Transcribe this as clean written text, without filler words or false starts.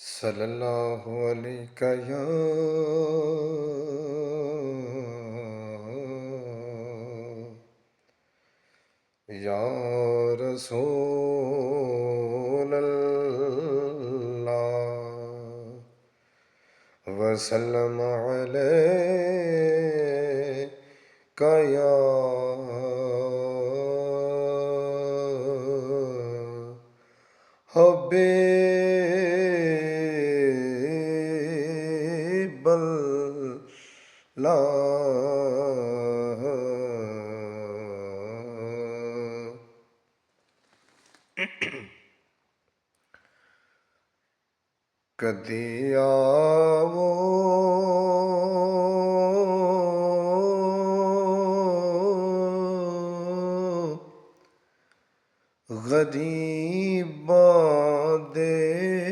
صلی اللہ علیہ یا رسول اللہ وسلم علیک یا حبیب اللہ۔ کدی آوو